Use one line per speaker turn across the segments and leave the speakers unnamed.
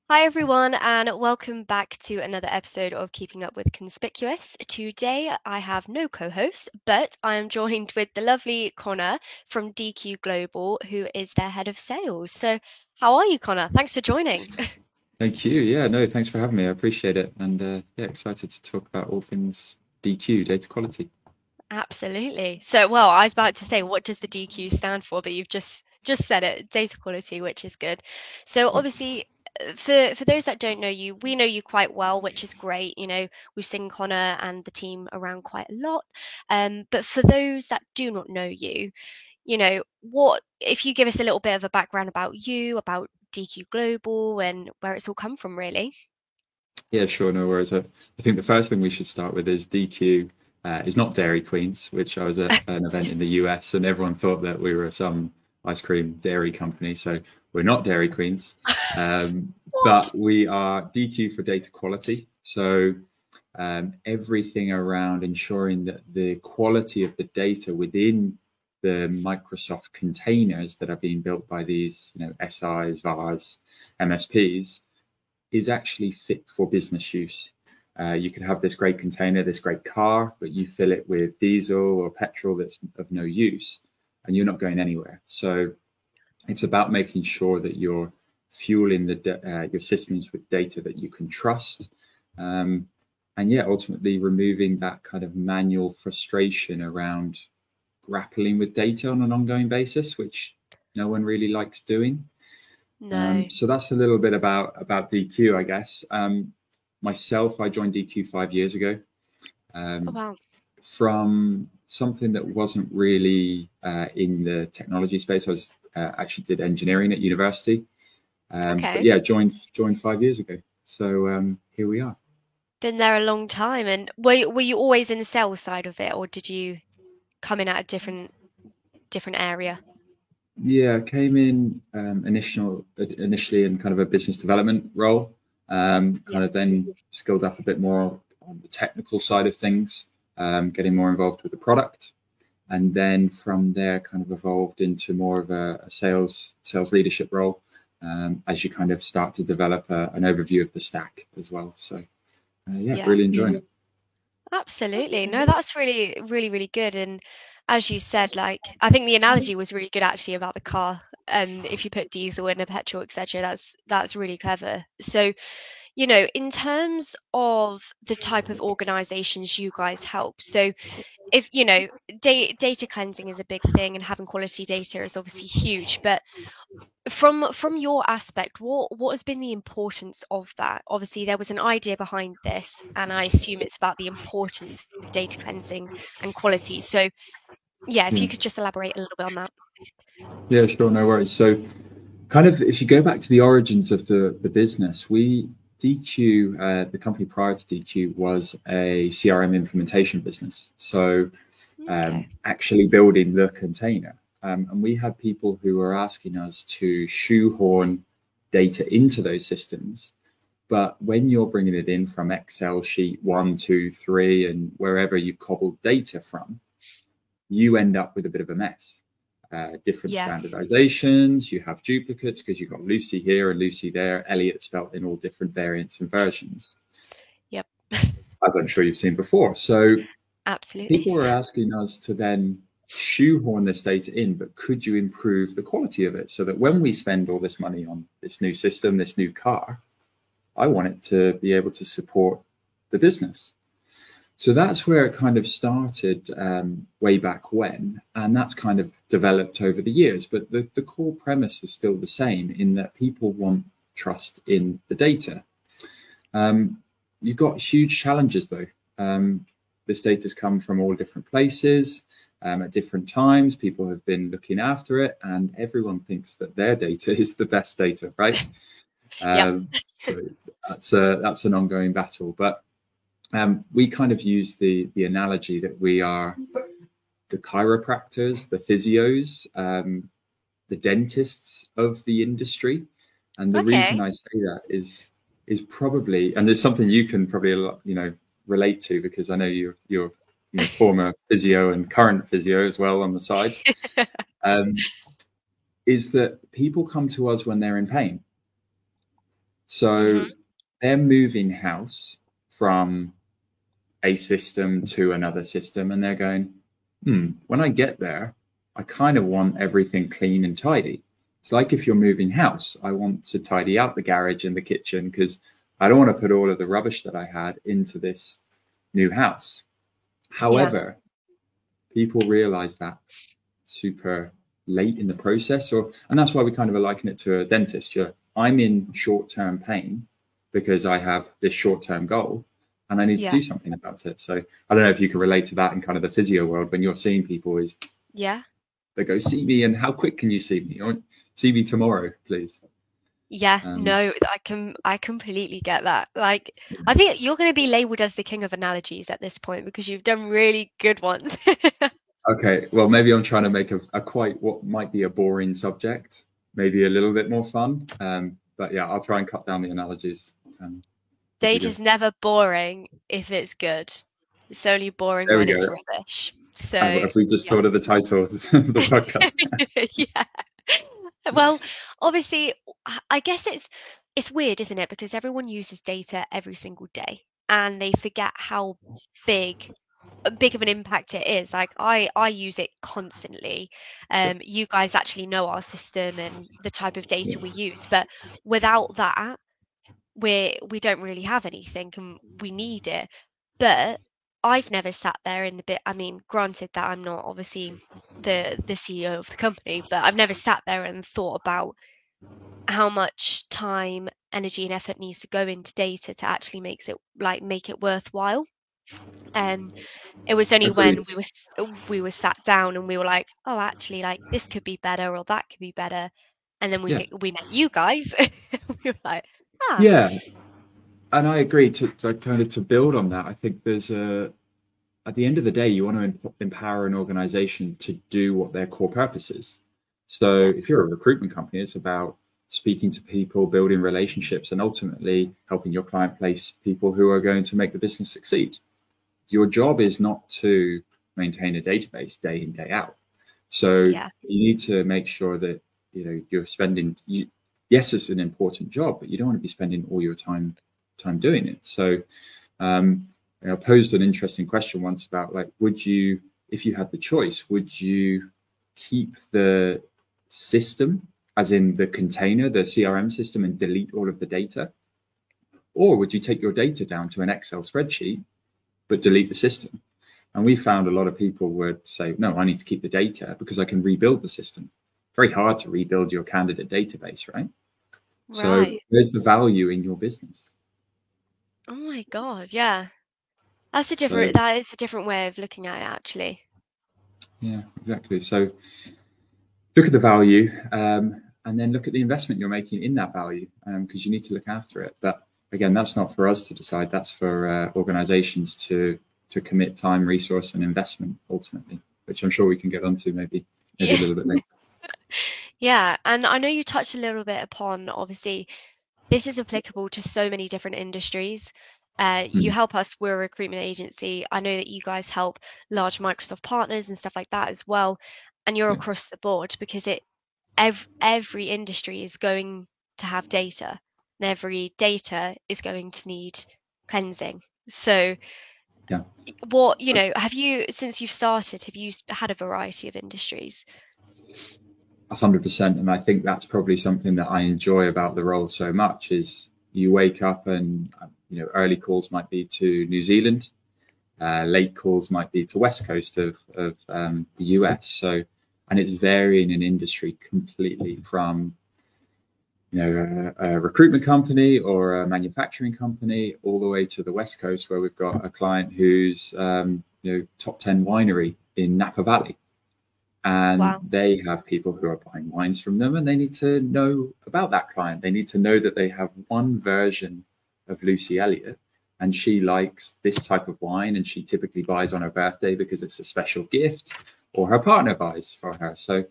Hi, everyone, and welcome back to another episode of Keeping Up with Conspicuous. Today, I have no co host, but I am joined with the lovely Connor from DQ Global, who is their head of sales. So, how are you, Connor? Thanks for joining.
Thank you. Yeah, no, thanks for having me. I appreciate it. And yeah, excited to talk about all things DQ, data quality.
Absolutely. So, well, I was about to say, what does the DQ stand for? But you've just said it, data quality, which is good. So,
Yeah.
obviously, for those that don't know you, we know you quite well, which is great. We've seen Connor and the team around quite a lot. But for those that do not know you, what if you give us a little bit of a background about you, about DQ Global, and where it's all come from, really?
Yeah, sure, no worries. I think the first thing we should start with is DQ is not Dairy Queens, which I was at an event in the US and everyone thought that we were some ice cream dairy company. So we're not Dairy Queens,
What?
but we are DQ for data quality. So everything around ensuring that the quality of the data within the Microsoft containers that are being built by these, SIs, VARs, MSPs, is actually fit for business use. You could have this great container, this great car, but you fill it with diesel or petrol that's of no use, and you're not going anywhere. So it's about making sure that you're fueling your systems with data that you can trust, um, and yeah, ultimately removing that kind of manual frustration around grappling with data on an ongoing basis, which no one really likes doing.
No.
So that's a little bit about DQ, I guess. Myself, I joined DQ 5 years ago
Oh,
um,
wow.
from something that wasn't really in the technology space. I was actually did engineering at university, but
Okay.
yeah, joined 5 years ago. So here we are.
Been there a long time. And were you always in the sales side of it, or did you come in at a different area?
Yeah, came in initially in kind of a business development role.
Yeah.
Kind of then skilled up a bit more on the technical side of things, getting more involved with the product, and then from there, kind of evolved into more of a sales leadership role as you kind of start to develop an overview of the stack as well. So yeah,
Yeah.
really enjoying it.
Absolutely. No, that's really, really, really good. And as you said, like I think the analogy was really good actually about the car. And if you put diesel in a petrol, etc., that's really clever. So, in terms of the type of organizations you guys help, so if data cleansing is a big thing and having quality data is obviously huge, but from your aspect, what has been the importance of that? Obviously, there was an idea behind this, and I assume it's about the importance of data cleansing and quality. So, yeah, if
Yeah,
you could just elaborate a little bit on that.
yeah, sure, no worries. So kind of if you go back to the origins of the business, we DQ, the company prior to DQ was a CRM implementation business. So
Okay.
actually building the container. And we had people who were asking us to shoehorn data into those systems. But when you're bringing it in from Excel sheet one, two, three, and wherever you cobbled data from, you end up with a bit of a mess. Different
Yeah.
standardizations, you have duplicates because you've got Lucy here and Lucy there, Elliot spelt in all different variants and versions,
Yep.
as I'm sure you've seen before. So
Absolutely.
people were asking us to then shoehorn this data in, but could you improve the quality of it so that when we spend all this money on this new system, this new car, I want it to be able to support the business. So that's where it kind of started way back when, and that's kind of developed over the years. But the core premise is still the same in that people want trust in the data. Um, you've got huge challenges though. This data's come from all different places at different times. People have been looking after it, and everyone thinks that their data is the best data, right?
Yep.
So that's an ongoing battle. But we kind of use the analogy that we are the chiropractors, the physios, the dentists of the industry. And the reason
Okay.
I say that is probably, and there's something you can probably relate to because I know you're former physio and current physio as well on the side. Um, is that people come to us when they're in pain, So
Hmm.
they're moving house from a system to another system, and they're going, when I get there, I kind of want everything clean and tidy. It's like if you're moving house, I want to tidy out the garage and the kitchen because I don't want to put all of the rubbish that I had into this new house.
Yeah.
However, people realize that super late in the process, and that's why we kind of liken it to a dentist. I'm in short-term pain because I have this short-term goal and I need to
Yeah.
do something about it. So I don't know if you can relate to that in kind of the physio world when you're seeing people is
Yeah.
they go, see me, and how quick can you see me? Or see me tomorrow, please.
Yeah,
Um,
no, I completely get that. Like, I think you're going to be labeled as the king of analogies at this point because you've done really good ones.
okay, well, maybe I'm trying to make a quite what might be a boring subject, maybe a little bit more fun. But yeah, I'll try and cut down the analogies. That'd be good.
Data's never boring if it's good. It's only boring
There we
when it's
go.
rubbish. So,
Have we just
yeah.
thought of the title of the podcast?
Yeah. Well, obviously, I guess it's weird, isn't it? Because everyone uses data every single day and they forget how big big of an impact it is. Like I use it constantly. You guys actually know our system and the type of data we use, but without that, we don't really have anything and we need it. But I've never sat there in the bit. I mean, granted that I'm not obviously the CEO of the company, but I've never sat there and thought about how much time, energy, and effort needs to go into data to actually make it worthwhile. Um, it was only
Agreed.
when we were sat down and we were like, oh, actually, like this could be better or that could be better, and then
Yeah.
we met you guys. We were like, ah,
Yeah. And I agree to kind of to build on that. I think there's at the end of the day, you want to empower an organization to do what their core purpose is. So
yeah,
if you're a recruitment company, it's about speaking to people, building relationships, and ultimately helping your client place people who are going to make the business succeed. Your job is not to maintain a database day in, day out. So
yeah,
you need to make sure that you're spending. Yes, it's an important job, but you don't want to be spending all your time doing it. So I posed an interesting question once about like, would you, if you had the choice, would you keep the system, as in the container, the CRM system, and delete all of the data, or would you take your data down to an Excel spreadsheet but delete the system? And we found a lot of people would say, no, I need to keep the data because I can rebuild the system. Very hard to rebuild your candidate database, right? So
right.
there's the value in your business.
Oh my God, yeah.
So
That is a different way of looking at it, actually.
yeah, exactly. So look at the value, and then look at the investment you're making in that value, because you need to look after it. But again, that's not for us to decide. That's for organizations to commit time, resource, and investment ultimately, which I'm sure we can get onto maybe a
Yeah.
little bit later.
Yeah, and I know you touched a little bit upon, obviously, this is applicable to so many different industries. You
Mm,
help us, we're a recruitment agency. I know that you guys help large Microsoft partners and stuff like that as well. And you're
yeah,
across the board because every industry is going to have data, and every data is going to need cleansing. So,
yeah.
have you, since you've started, have you had a variety of industries?
100%. And I think that's probably something that I enjoy about the role so much is you wake up and early calls might be to New Zealand, late calls might be to West Coast of the US. So, and it's varying in industry completely from a recruitment company or a manufacturing company all the way to the West Coast where we've got a client who's top 10 winery in Napa Valley, and
Wow.
they have people who are buying wines from them, and they need to know about that client. They need to know that they have one version of Lucy Elliott, and she likes this type of wine, and she typically buys on her birthday because it's a special gift, or her partner buys for her. So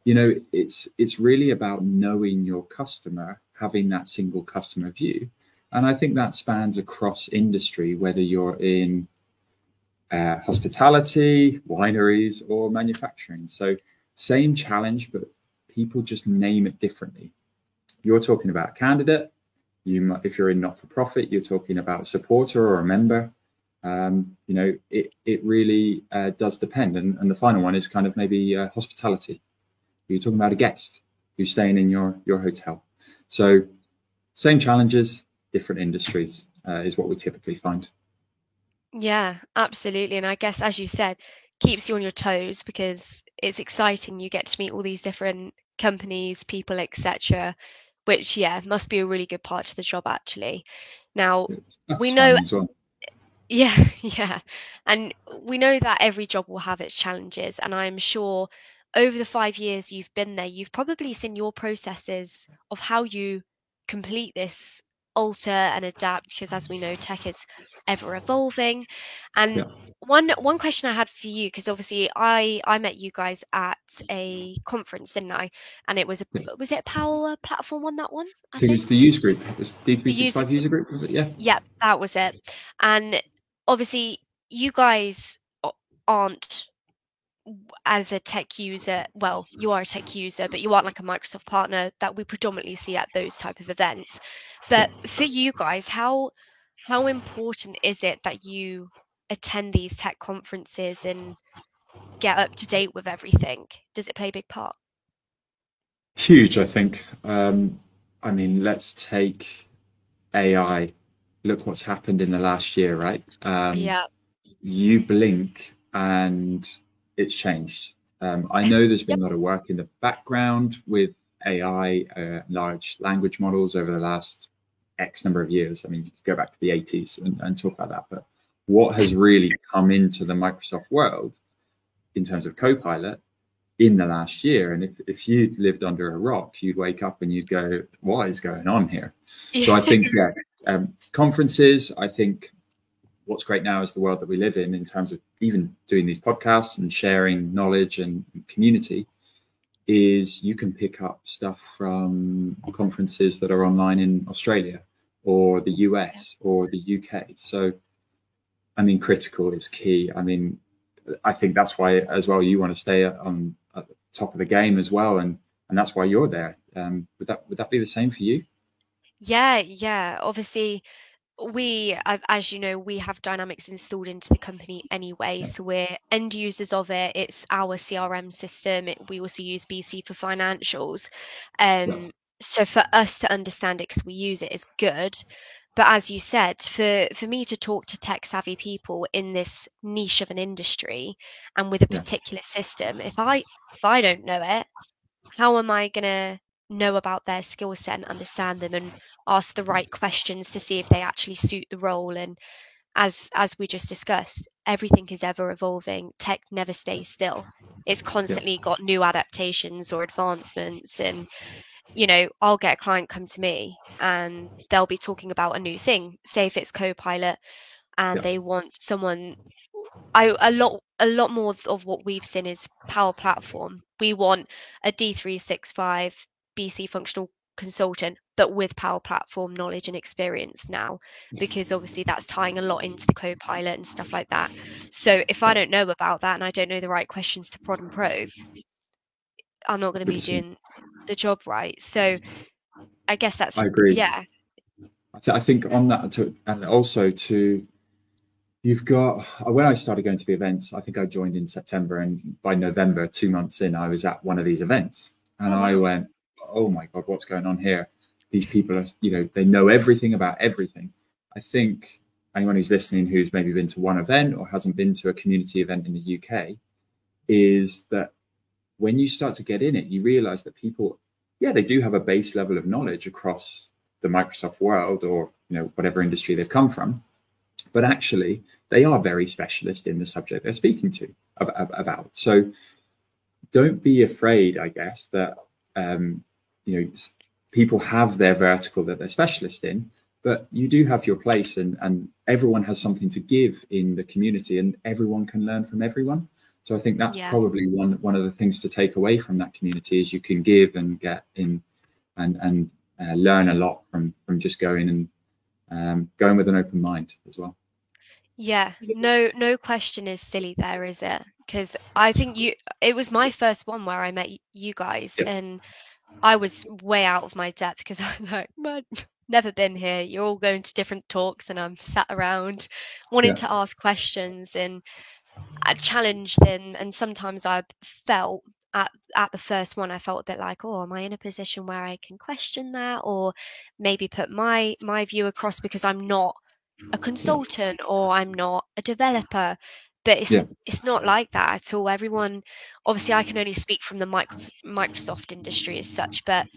it's really about knowing your customer, having that single customer view, and I think that spans across industry, whether you're in hospitality, wineries, or manufacturing. So, same challenge, but people just name it differently. You're talking about a candidate, If you're in not-for-profit, you're talking about a supporter or a member. It really does depend. And the final one is kind of maybe hospitality. You're talking about a guest who's staying in your hotel. So same challenges, different industries is what we typically find.
Yeah, absolutely. And I guess, as you said, keeps you on your toes because it's exciting. You get to meet all these different companies, people, etc., which, yeah, must be a really good part of the job, actually. Now,
It's
we know,
satisfying as well.
yeah, yeah, and we know that every job will have its challenges. And I'm sure over the 5 years you've been there, you've probably seen your processes of how you complete this alter and adapt, because as we know, tech is ever evolving. And
Yeah.
one question I had for you, because obviously I met you guys at a conference, didn't I? And it was
Yeah.
was it a Power Platform on that one,
I
I
think it's
think?
the user group. It's
The user,
D365 user group, was it? Yeah.
yeah, that was it. And obviously, you guys aren't as a tech user, well, you are a tech user, but you aren't like a Microsoft partner that we predominantly see at those type of events.
Yeah.
But for you guys, how important is it that you attend these tech conferences and get up to date with everything? Does it play a big part?
Huge, I think. I mean, let's take AI. Look what's happened in the last year, right?
Yeah.
You blink and it's changed. I know there's been
Yep.
a lot of work in the background with AI, large language models over the last X number of years. I mean, you could go back to the 80s and talk about that. But what has really come into the Microsoft world in terms of Copilot in the last year? And if you lived under a rock, you'd wake up and you'd go, what is going on here? So I think, yeah, conferences, I think what's great now is the world that we live in terms of even doing these podcasts and sharing knowledge and community, is you can pick up stuff from conferences that are online in Australia or the
Yeah.
US or the UK. So, I mean, critical is key. I mean, I think that's why as well you want to stay on at the top of the game as well, and that's why you're there. Would that be the same for you?
Yeah, yeah. Obviously, as you know, we have Dynamics installed into the company anyway,
Yeah,
so we're end users of it. It's our CRM system. We also use BC for financials.
yeah,
So for us to understand it, because we use it, is good. But as you said, for me to talk to tech savvy people in this niche of an industry and with a
yeah,
particular system, if I don't know it, how am I gonna know about their skill set and understand them and ask the right questions to see if they actually suit the role? And as we just discussed, everything is ever evolving. Tech never stays still. It's
yeah,
constantly got new adaptations or advancements. And I'll get a client come to me and they'll be talking about a new thing. Say if it's Copilot and
yeah,
they want someone, a lot more of what we've seen is Power Platform. We want a D365 BC functional consultant, but with Power Platform knowledge and experience now, because obviously that's tying a lot into the Copilot and stuff like that. So if I
yeah.
don't know about that and I don't know the right questions to prod and probe, I'm not going to be
100%.
doing the job right. So I guess that's,
I agree.
yeah,
I think on that, and also to you've got when I started going to the events, I think I joined in September, and by November, 2 months in, I was at one of these events, and
oh
I
wow,
went, "Oh my god, what's going on here? These people are, they know everything about everything." I think anyone who's listening who's maybe been to one event or hasn't been to a community event in the UK is that when you start to get in it, you realize that people, yeah, they do have a base level of knowledge across the Microsoft world or whatever industry they've come from, but actually they are very specialist in the subject they're speaking to about. So don't be afraid, I guess, that um, you know people have their vertical that they're specialist in, but you do have your place, and everyone has something to give in the community, and everyone can learn from everyone. So I think that's
yeah.
probably one of the things to take away from that community is you can give and get in and learn a lot from just going and going with an open mind as well.
Yeah, no question is silly there, is it? Because I think it was my first one where I met you guys,
Yeah,
and I was way out of my depth because I was like, "Man." never been here. You're all going to different talks, and I'm sat around wanting
Yeah,
to ask questions and challenge them. And sometimes I felt at the first one, I felt a bit like, oh, am I in a position where I can question that, or maybe put my view across because I'm not a
yeah,
consultant or I'm not a developer. But
yeah,
it's not like that at all. Everyone, obviously, I can only speak from the Microsoft industry as such, but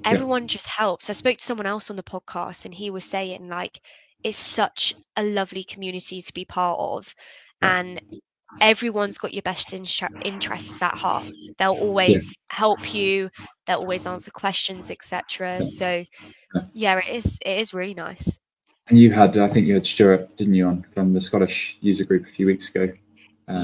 yeah,
everyone just helps. I spoke to someone else on the podcast and he was saying like it's such a lovely community to be part of,
yeah,
and everyone's got your best interests at heart. They'll
yeah.
always help you, they'll always answer questions, etc. So
Yeah.
yeah, it is really nice.
And you had, I think you had Stuart, didn't you, on from the Scottish user group a few weeks ago,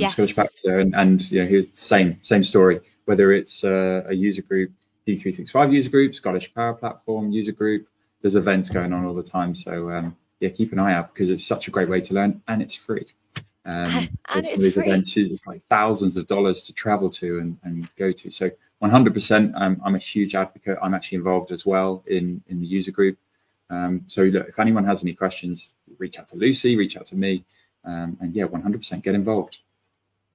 Scottish
Yes.
Baxter, and you know, he same story. Whether it's a user group, D365 user group, Scottish Power Platform user group, there's events going on all the time. So yeah, keep an eye out because it's such a great way to learn, and it's free.
And
There's some of
it's
these
free.
events, it's like thousands of dollars to travel to and go to. So 100%, I'm a huge advocate. I'm actually involved as well in the user group. So look, if anyone has any questions, reach out to Lucy, reach out to me, and yeah, 100% get involved.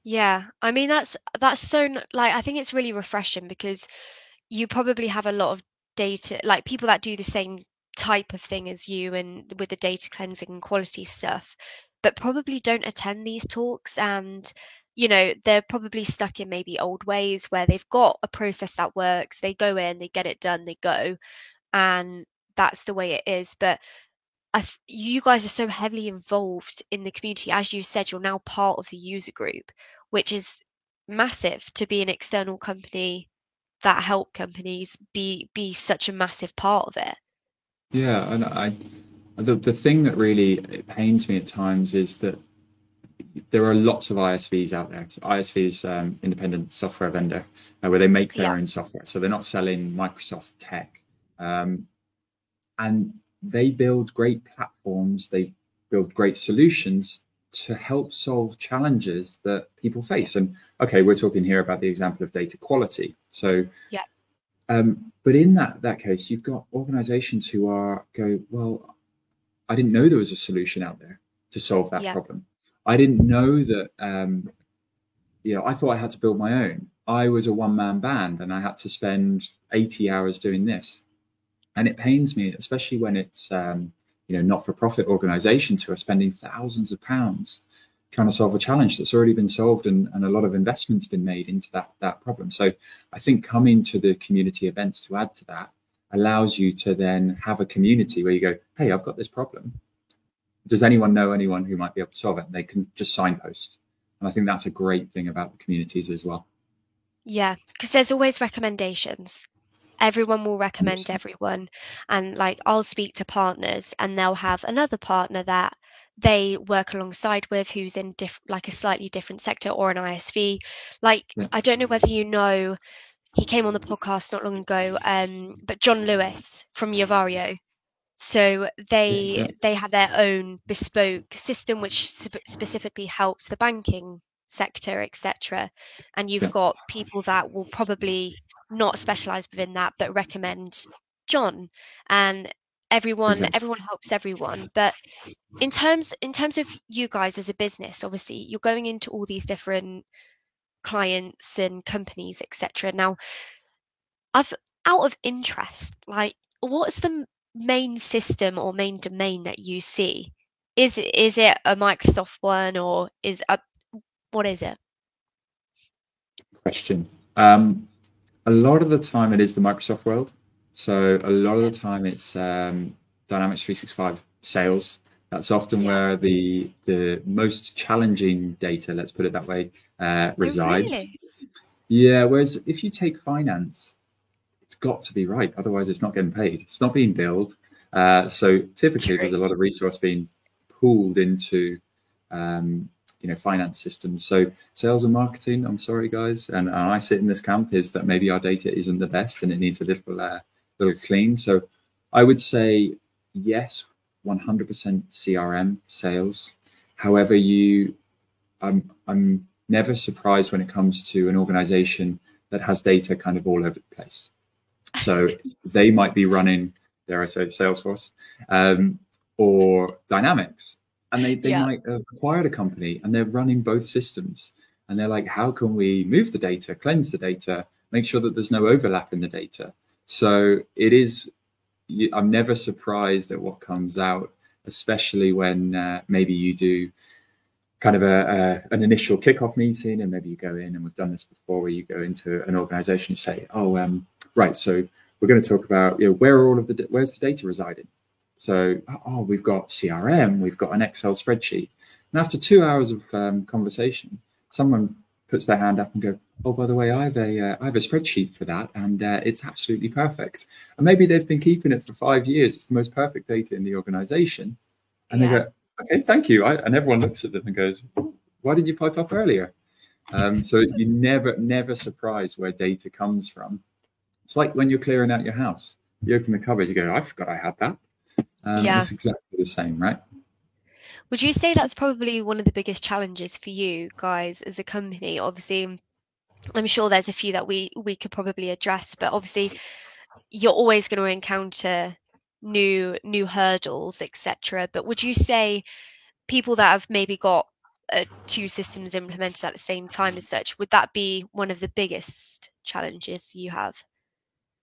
Yeah, I mean that's so like I think it's really refreshing because you probably have a lot of data, like people that do the same type of thing as you and with the data cleansing and quality stuff, but probably don't attend these talks. And, they're probably stuck in maybe old ways where they've got a process that works, they go in, they get it done, they go, and that's the way it is. But you guys are so heavily involved in the community. As you said, you're now part of the user group, which is massive to be an external company that help companies be such a massive part of it.
Yeah, and the thing that really it pains me at times is that there are lots of ISVs out there. So ISV is independent software vendor, where they make their
Yeah,
own software. So they're not selling Microsoft tech. Um, and they build great platforms, they build great solutions to help solve challenges that people face. And okay, we're talking here about the example of data quality. So
yeah,
but in that case, you've got organizations who are go, well, I didn't know there was a solution out there to solve that
yeah.
problem. I didn't know that I thought I had to build my own. I was a one-man band and I had to spend 80 hours doing this. And it pains me, especially when it's not-for-profit organisations who are spending thousands of pounds trying to solve a challenge that's already been solved, and a lot of investment's been made into that problem. So I think coming to the community events to add to that allows you to then have a community where you go, hey, I've got this problem. Does anyone know anyone who might be able to solve it? And they can just signpost. And I think that's a great thing about the communities as well.
Yeah, because there's always recommendations. Everyone will recommend
100%.
everyone. And like I'll speak to partners and they'll have another partner that they work alongside with who's in like a slightly different sector or an ISV. Like
Yeah,
I don't know whether you know, he came on the podcast not long ago, but John Lewis from Yavario. So
yeah, yeah,
they have their own bespoke system which specifically helps the banking sector, etc. And you've
yeah.
got people that will probably not specialize within that, but recommend John. And
Exactly.
everyone helps everyone. But in terms of you guys as a business, obviously you're going into all these different clients and companies, etc. Now, I've out of interest, like, what's the main system or main domain that you see? Is it a Microsoft one or what is it?
Question. A lot of the time it is the Microsoft world. So a lot of
Okay.
the time it's Dynamics 365 sales. That's often
Yeah.
where the most challenging data, let's put it that way,
Oh,
resides.
really?
Yeah. Whereas if you take finance, it's got to be right. Otherwise, it's not getting paid. It's not being billed. So typically,
True.
there's a lot of resource being pooled into um, finance systems. So sales and marketing, I'm sorry, guys, and I sit in this camp is that maybe our data isn't the best and it needs a little clean. So I would say yes, 100% CRM sales. However, I'm never surprised when it comes to an organization that has data kind of all over the place. So they might be running dare I say, Salesforce, or Dynamics. And they
Yeah.
might have acquired a company and they're running both systems. And they're like, how can we move the data, cleanse the data, make sure that there's no overlap in the data? So it is, I'm never surprised at what comes out, especially when maybe you do kind of an initial kickoff meeting, and maybe you go in, and we've done this before, where you go into an organization, you say, oh, right, so we're going to talk about, where's the data residing? So, we've got CRM, we've got an Excel spreadsheet. And after 2 hours of conversation, someone puts their hand up and go, oh, by the way, I have a spreadsheet for that, and it's absolutely perfect. And maybe they've been keeping it for 5 years. It's the most perfect data in the organization. And they go, okay, thank you. And everyone looks at them and goes, why did you pipe up earlier? So you never surprised where data comes from. It's like when you're clearing out your house. You open the cupboard, you go, I forgot I had that. It's exactly the same, right?
Would you say that's probably one of the biggest challenges for you guys as a company? Obviously, I'm sure there's a few that we could probably address, but obviously you're always going to encounter new hurdles, etc. But would you say people that have maybe got two systems implemented at the same time as such, would that be one of the biggest challenges you have?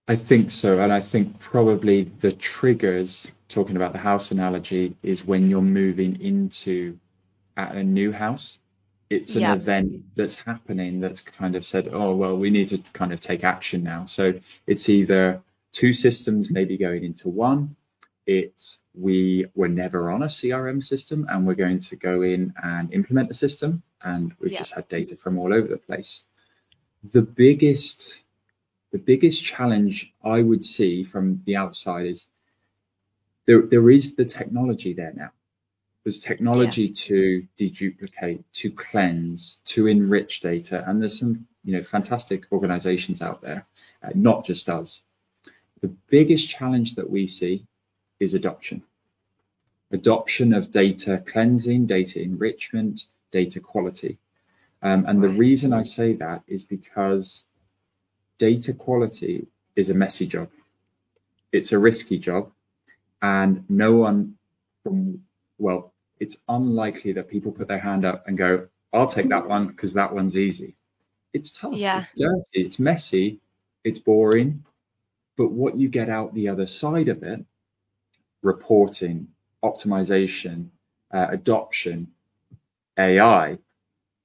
I think so. And I think probably the triggers, talking about the house analogy, is when you're moving into a new house. It's an
Yeah,
event that's happening that's kind of said, oh, well, we need to kind of take action now. So it's either two systems maybe going into one. It's we were never on a CRM system and we're going to go in and implement the system. And we've just had data from all over the place. The biggest challenge I would see from the outside is there is the technology there now. There's technology to deduplicate, to cleanse, to enrich data, and there's some fantastic organizations out there, not just us. The biggest challenge that we see is adoption of data cleansing, data enrichment, data quality. And the reason I say that is because data quality is a messy job. It's a risky job, and it's unlikely that people put their hand up and go, I'll take that one because that one's easy. It's tough, it's dirty, it's messy, it's boring. But what you get out the other side of it, reporting, optimization, adoption, AI,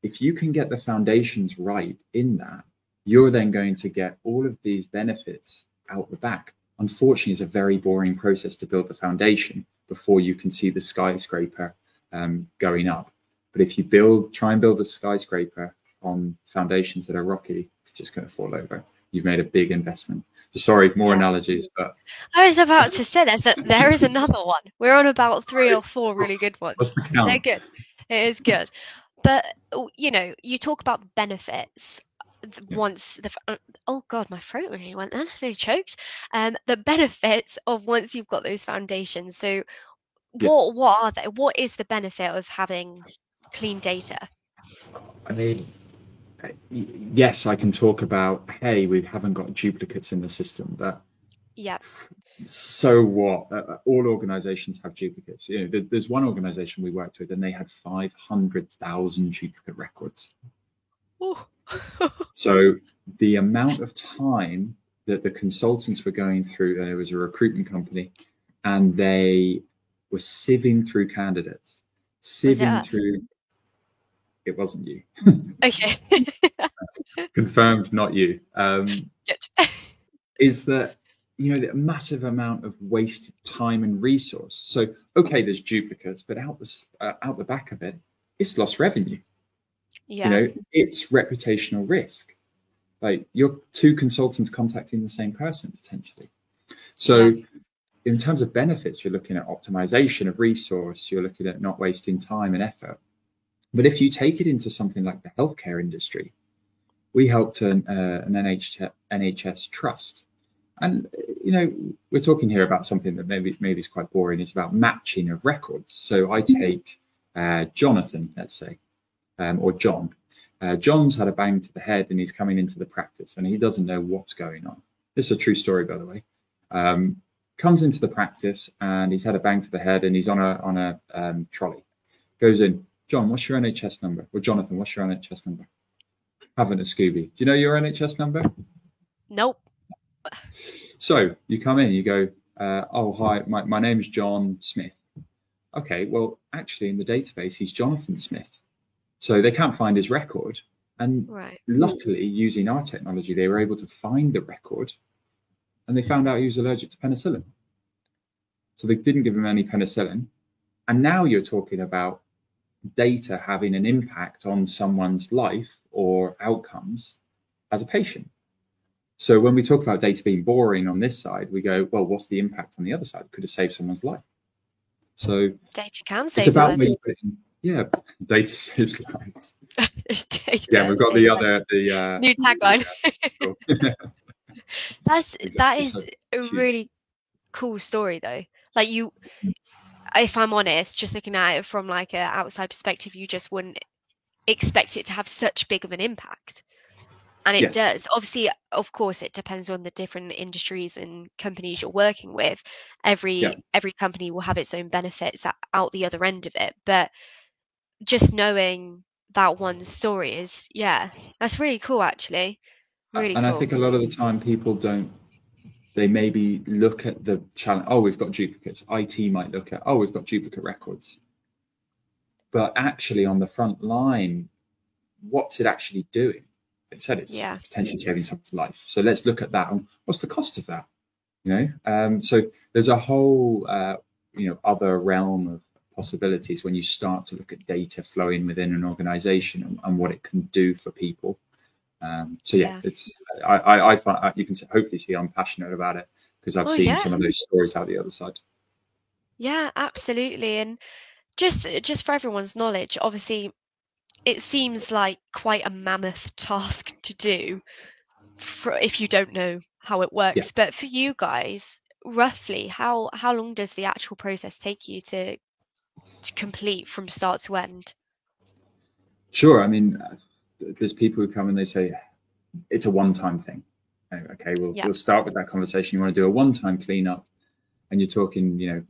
if you can get the foundations right in that, you're then going to get all of these benefits out the back. Unfortunately, it's a very boring process to build the foundation before you can see the skyscraper going up. But if you try and build a skyscraper on foundations that are rocky, it's just going to fall over. You've made a big investment. So sorry, more analogies, but
I was about to say there is another one. We're on about 3 or 4 really good ones.
What's the count?
They're good. It is good. But you talk about benefits. Once oh god, my throat really went then. I nearly choked. The benefits of once you've got those foundations. So what are they? What is the benefit of having clean data?
I mean, yes, I can talk about, hey, we haven't got duplicates in the system, but so what? All organizations have duplicates. There's one organization we worked with and they had 500,000 duplicate records. So the amount of time that the consultants were going through, and it was a recruitment company, and they were sieving through candidates, It wasn't you.
Okay.
Confirmed, not you.
Good.
Is that the massive amount of wasted time and resource. So okay, there's duplicates, but out the back of it, it's lost revenue. It's reputational risk. Like you're two consultants contacting the same person potentially. So in terms of benefits, you're looking at optimization of resource, you're looking at not wasting time and effort. But if you take it into something like the healthcare industry, we helped an NHS trust. And, we're talking here about something that maybe is quite boring. It's about matching of records. So I take Jonathan, let's say, or John. John's had a bang to the head and he's coming into the practice and he doesn't know what's going on. This is a true story, by the way. comes into the practice and he's had a bang to the head and he's on a trolley. Goes in, John, what's your NHS number? Or Jonathan, what's your NHS number? Haven't a Scooby. Do you know your NHS number?
Nope.
So you come in, you go, oh, hi, my name is John Smith. Okay, well, actually in the database, he's Jonathan Smith. So they can't find his record. And luckily, using our technology, they were able to find the record and they found out he was allergic to penicillin. So they didn't give him any penicillin. And now you're talking about data having an impact on someone's life or outcomes as a patient. So when we talk about data being boring on this side, we go, well, what's the impact on the other side? Could have saved someone's life. So
data can save
it's about
lives.
Yeah, data saves lives.
Data
yeah, we've got the
new tagline. That
Exactly.
is a really cool story though. Like if I'm honest, just looking at it from like an outside perspective, you just wouldn't expect it to have such big of an impact. And it does. Obviously, of course, it depends on the different industries and companies you're working with. Every company will have its own benefits out the other end of it. But just knowing that one story is, that's really cool, actually. Really
and
cool.
I think a lot of the time people don't, they maybe look at the challenge, oh, we've got duplicates. IT might look at, oh, we've got duplicate records. But actually on the front line, what's it actually doing? It said it's potentially saving someone's life. So let's look at that. And what's the cost of that? So there's a whole, other realm of possibilities when you start to look at data flowing within an organization and what it can do for people. It's I find you can hopefully see I'm passionate about it because I've seen some of those stories out the other side.
Yeah, absolutely. And just for everyone's knowledge, obviously it seems like quite a mammoth task to do if you don't know how it works. But for you guys, roughly, how long does the actual process take you to complete from start to end?
Sure. I mean, there's people who come and they say it's a one-time thing. Okay, we'll start with that conversation. You want to do a one-time cleanup, and you're talking,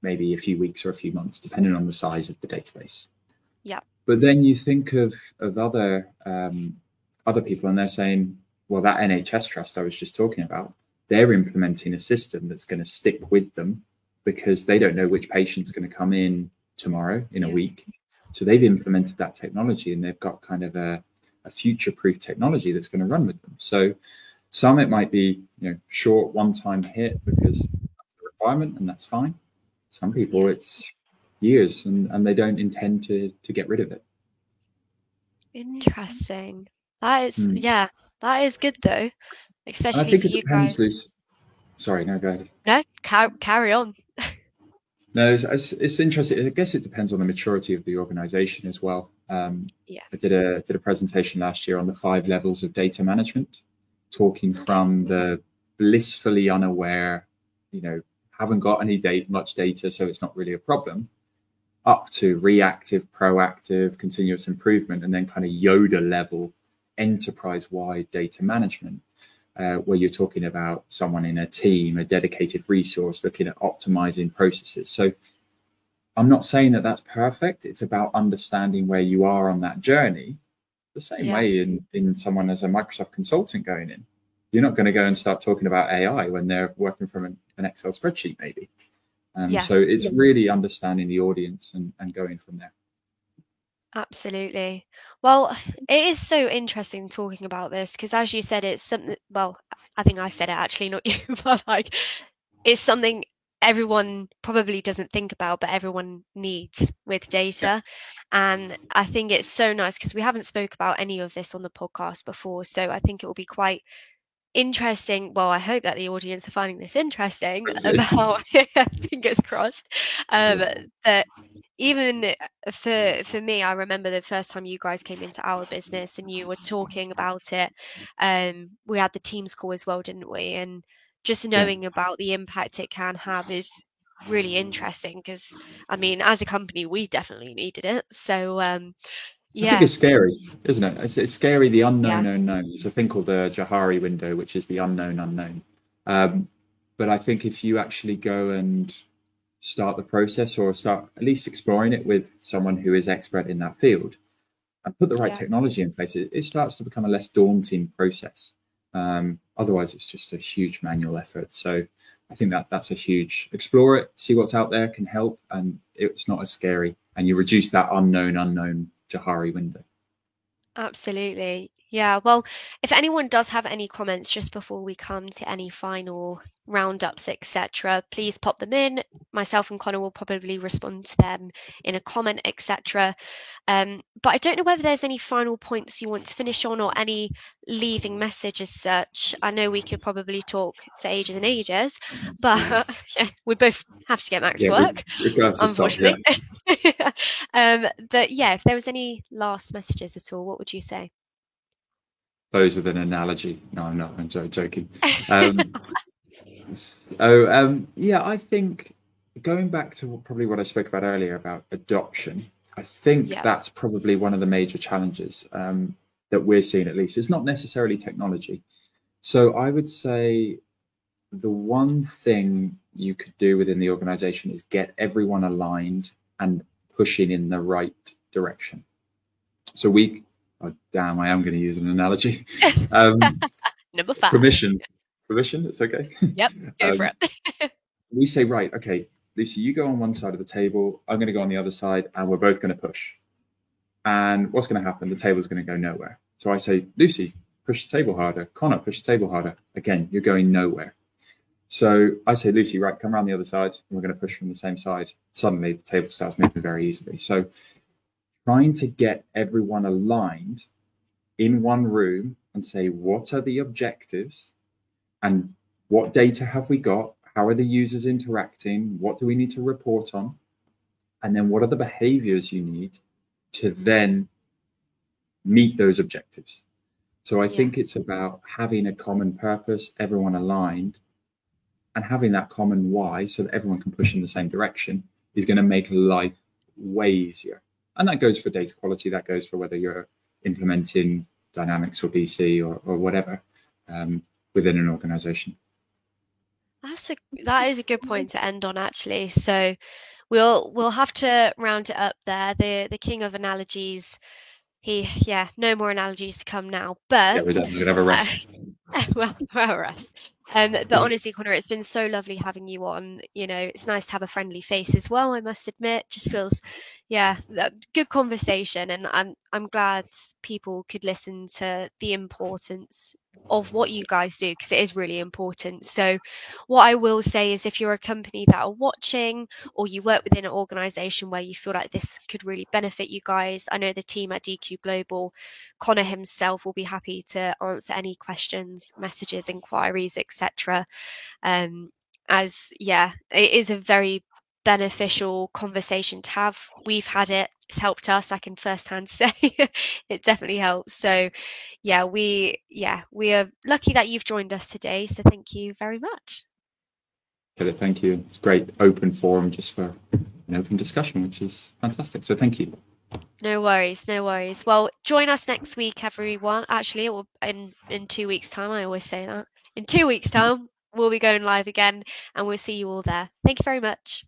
maybe a few weeks or a few months, depending on the size of the database.
Yeah.
But then you think of other people, and they're saying, well, that NHS trust I was just talking about, they're implementing a system that's going to stick with them because they don't know which patient's going to come in tomorrow in a week. So they've implemented that technology and they've got kind of a future-proof technology that's going to run with them. So some it might be, short one-time hit because that's the requirement and that's fine. Some people it's years and they don't intend to get rid of it.
Interesting. That is, that is good though, especially for you guys.
Sorry, no, go ahead.
No, carry on.
No, it's interesting. I guess it depends on the maturity of the organization as well. I did a presentation last year on the 5 levels of data management, talking from the blissfully unaware, haven't got any much data, so it's not really a problem, up to reactive, proactive, continuous improvement, and then kind of Yoda level enterprise-wide data management. Where you're talking about someone in a team, a dedicated resource looking at optimizing processes. So I'm not saying that that's perfect. It's about understanding where you are on that journey. The same way in someone as a Microsoft consultant going in. You're not going to go and start talking about AI when they're working from an Excel spreadsheet, maybe. So it's really understanding the audience and going from there.
Absolutely. Well, it is so interesting talking about this because, as you said, it's something. Well, I think I said it actually, not you, but like, it's something everyone probably doesn't think about, but everyone needs with data. And I think it's so nice because we haven't spoke about any of this on the podcast before, so I think it will be quite interesting. Well, I hope that the audience are finding this interesting about fingers crossed. That even for me, I remember the first time you guys came into our business and you were talking about it. We had the Teams call as well, didn't we? And just knowing about the impact it can have is really interesting because, I mean, as a company, we definitely needed it. So
I think it's scary, isn't it? It's scary, the unknown unknown. It's a thing called the Johari window, which is the unknown unknown. But But I think if you actually go and start the process, or start at least exploring it with someone who is expert in that field, and put the right
Yeah.
technology in place, it starts to become a less daunting process. Otherwise, it's just a huge manual effort. So I think that's a huge, explore it, see what's out there, can help, and it's not as scary. And you reduce that unknown Johari window.
Absolutely. Yeah. Well, if anyone does have any comments just before we come to any final roundups, etc., please pop them in. Myself and Connor will probably respond to them in a comment, etc. But I don't know whether there's any final points you want to finish on, or any leaving message as such. I know we could probably talk for ages and ages, but yeah, we both have to get back to
Yeah,
work,
we're going to have to stop. Yeah,
unfortunately. But yeah, if there was any last messages at all, what would you say?
those with an analogy. No, I'm not. I'm joking. Um, yeah, I think going back to probably what I spoke about earlier about adoption, I think
Yeah,
that's probably one of the major challenges that we're seeing. At least it's not necessarily technology. So I would say the one thing you could do within the organization is get everyone aligned and pushing in the right direction. So oh damn, I am going to use an analogy. Um,
number five.
permission, permission, it's okay.
Yep, go for
um,
it.
we say, right, okay, Lucy, you go on one side of the table, I'm going to go on the other side, and we're both going to push. And what's going to happen? The table's going to go nowhere. So I say, Lucy, push the table harder. Connor, push the table harder. Again, you're going nowhere. So I say, Lucy, right, come around the other side, and we're going to push from the same side. Suddenly, the table starts moving very easily. So trying to get everyone aligned in one room and say, what are the objectives and what data have we got? How are the users interacting? What do we need to report on? And then what are the behaviors you need to then meet those objectives? So I
Yeah,
think it's about having a common purpose, everyone aligned, and having that common why so that everyone can push in the same direction is going to make life way easier. And that goes for data quality, that goes for whether you're implementing Dynamics or BC or whatever within an organization.
that is a good point to end on, actually. So we'll have to round it up there. The king of analogies. Yeah, no more analogies to come now.
Yeah,
But
we're done. We're going to have a
uh,
rest.
well, for us. But honestly, Connor, it's been so lovely having you on. You know, it's nice to have a friendly face as well, I must admit. Just feels, yeah, good conversation, and I'm glad people could listen to the importance of what you guys do, because it is really important. So what I will say is, if you're a company that are watching, or you work within an organization where you feel like this could really benefit you guys, I know the team at DQ Global, Connor himself will be happy to answer any questions, messages, inquiries, etc. As yeah, it is a very beneficial conversation to have. We've had it; it's helped us. I can firsthand say it definitely helps. So we are lucky that you've joined us today. So thank you very much.
Thank you. It's a great open forum just for an open discussion, which is fantastic. So thank you.
No worries, no worries. Well, join us next week, everyone. Actually, or in 2 weeks' time. I always say that. In 2 weeks' time, we'll be going live again, and we'll see you all there. Thank you very much.